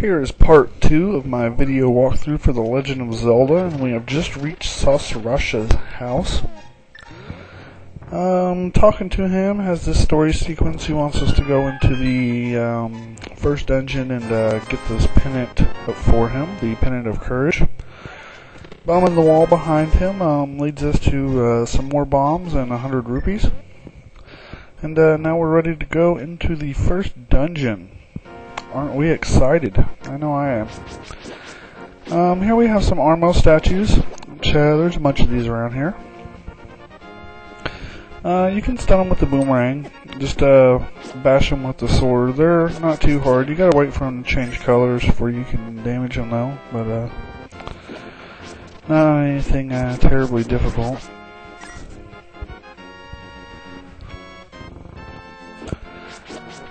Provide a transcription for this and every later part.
Here is part 2 of my video walkthrough for the Legend of Zelda, and we have just reached Sasarasha's house. Talking to him has this story sequence. He wants us to go into the first dungeon and get this pennant up for him, the Pennant of Courage. Bomb in the wall behind him leads us to some more bombs and 100 rupees. And now we're ready to go into the first dungeon. Aren't we excited? I know I am. Here we have some Armo statues, which there's a bunch of these around here. You can stun them with the boomerang. Just bash them with the sword. They're not too hard. You gotta wait for them to change colors before you can damage them though. But not anything terribly difficult.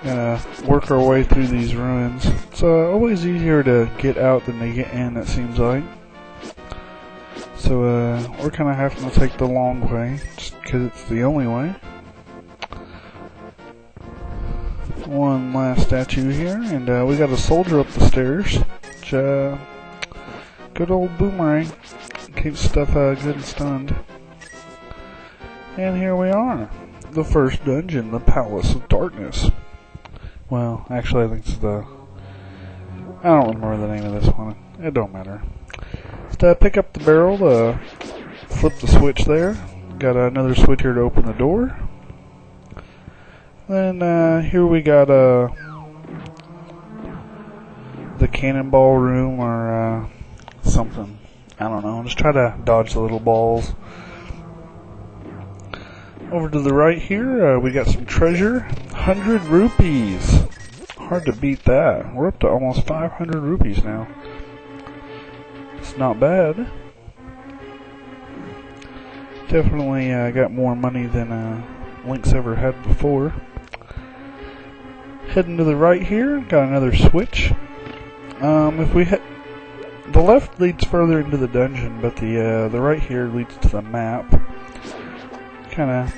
Gonna work our way through these ruins. It's always easier to get out than to get in, it seems like. So we're kind of having to take the long way, just because it's the only way. One last statue here, and we got a soldier up the stairs. Which, good old boomerang. Keeps stuff good and stunned. And here we are. The first dungeon, the Palace of Darkness. Well, actually I think it's I don't remember the name of this one. It don't matter. Just pick up the barrel, flip the switch there. Got another switch here to open the door. Then here we got the cannonball room or something. I don't know. Just try to dodge the little balls. Over to the right here, we got some treasure. 100 rupees. Hard to beat that. We're up to almost 500 rupees now. It's not bad. Definitely got more money than Link's ever had before. Heading to the right here, got another switch. If we hit the left leads further into the dungeon, but the right here leads to the map. Kind of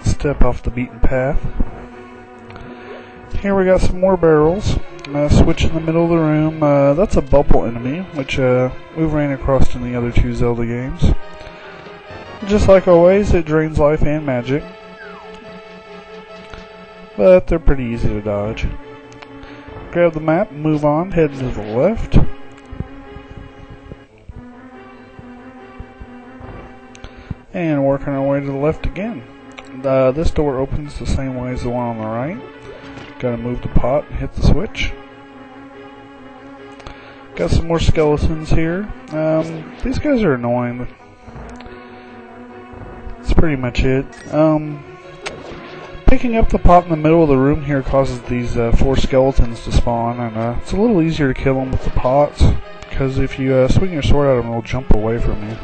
step off the beaten path. Here we got some more barrels. Switch in the middle of the room. That's a bubble enemy, which we've ran across in the other two Zelda games. Just like always, it drains life and magic. But they're pretty easy to dodge. Grab the map, move on, head to the left. And working our way to the left again. This door opens the same way as the one on the right. Gotta move the pot and hit the switch. Got some more skeletons here. These guys are annoying, but that's pretty much it. Picking up the pot in the middle of the room here causes these 4 skeletons to spawn, and it's a little easier to kill them with the pots, because if you swing your sword at them, they'll jump away from you.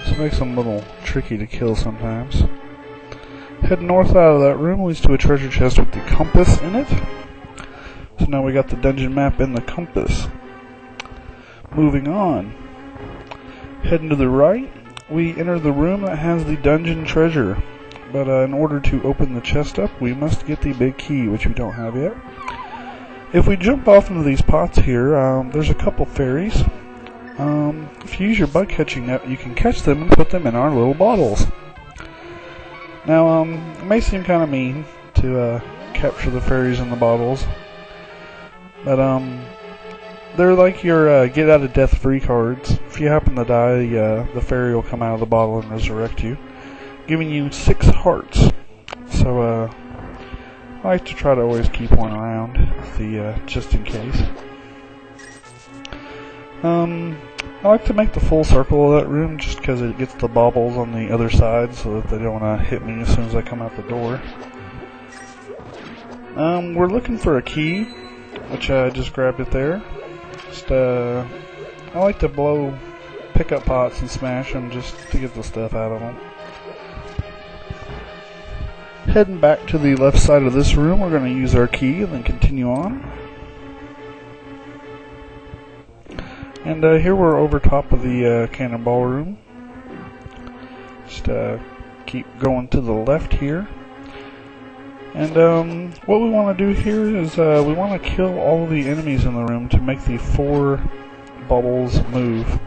So it makes them a little tricky to kill sometimes. Head north out of that room leads to a treasure chest with the compass in it. So now we got the dungeon map and the compass. Moving on. Heading to the right, we enter the room that has the dungeon treasure. But in order to open the chest up, we must get the big key, which we don't have yet. If we jump off into these pots here, there's a couple fairies. If you use your bug catching net, you can catch them and put them in our little bottles. Now, it may seem kind of mean to capture the fairies in the bottles, but they're like your get out of death free cards. If you happen to die, the fairy will come out of the bottle and resurrect you, giving you 6 hearts. So I like to try to always keep one around, just in case. I like to make the full circle of that room just because it gets the baubles on the other side so that they don't want to hit me as soon as I come out the door. We're looking for a key, which I just grabbed it there. Just, I like to pick up pots and smash them just to get the stuff out of them. Heading back to the left side of this room, we're going to use our key and then continue on. And here we're over top of the cannonball room. Just keep going to the left here. And what we want to do here is we want to kill all of the enemies in the room to make the 4 bubbles move.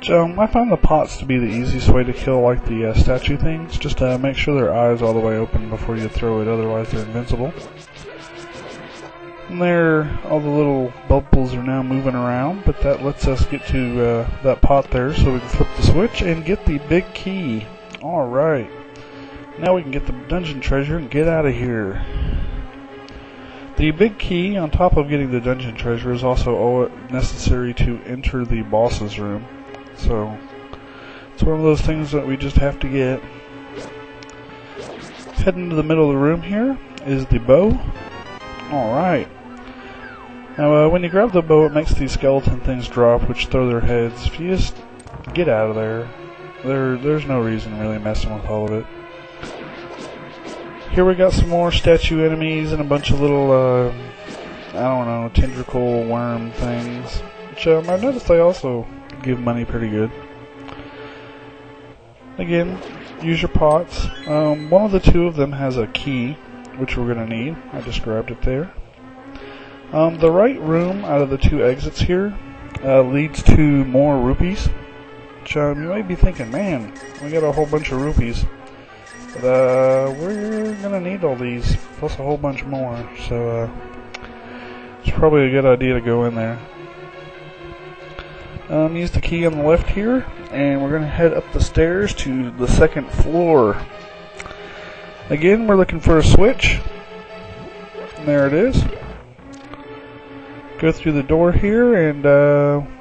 So I find the pots to be the easiest way to kill like the statue things. Just make sure their eyes all the way open before you throw it, otherwise they're invincible. And there, all the little bubbles are now moving around, but that lets us get to that pot there, so we can flip the switch and get the big key. Alright, now we can get the dungeon treasure and get out of here. The big key, on top of getting the dungeon treasure, is also necessary to enter the boss's room. So, it's one of those things that we just have to get. Heading into the middle of the room here is the bow. Alright. Now, when you grab the bow, it makes these skeleton things drop, which throw their heads. If you just get out of there, there's no reason really messing with all of it. Here we got some more statue enemies and a bunch of little, I don't know, tentacle worm things. Which I've noticed they also give money pretty good. Again, use your pots. One of the 2 of them has a key, which we're going to need. I just grabbed it there. The right room out of the 2 exits here leads to more rupees. Which you may be thinking, man, we got a whole bunch of rupees. But we're going to need all these, plus a whole bunch more. So it's probably a good idea to go in there. Use the key on the left here, and we're going to head up the stairs to the 2nd floor. Again, we're looking for a switch. And there it is. Go through the door here, and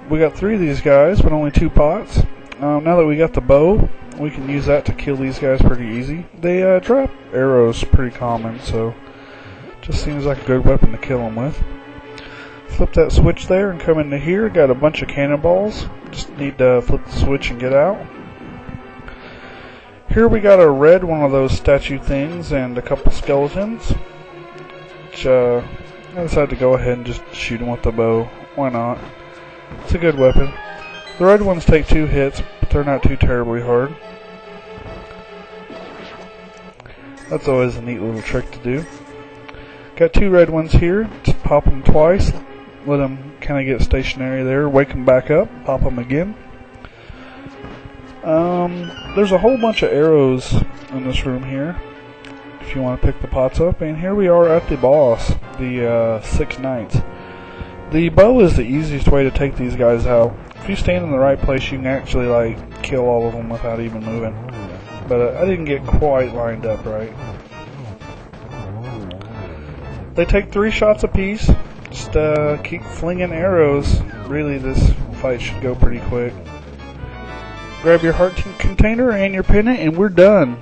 we got 3 of these guys, but only 2 pots. Now that we got the bow, we can use that to kill these guys pretty easy. They drop arrows pretty common, so just seems like a good weapon to kill them with. Flip that switch there and come into here. Got a bunch of cannonballs. Just need to flip the switch and get out. Here we got a red one of those statue things and a couple skeletons. Which I decided to go ahead and just shoot them with the bow. Why not? It's a good weapon. The red ones take 2 hits, but they're not too terribly hard. That's always a neat little trick to do. Got 2 red ones here. Just pop them twice. Let them kind of get stationary there. Wake them back up. Pop them again. There's a whole bunch of arrows in this room here, if you want to pick the pots up. And here we are at the boss, the 6 Knights. The bow is the easiest way to take these guys out. If you stand in the right place, you can actually like kill all of them without even moving. But I didn't get quite lined up right. They take 3 shots apiece. Just keep flinging arrows. Really, this fight should go pretty quick. Grab your heart container and your pennant, and we're done.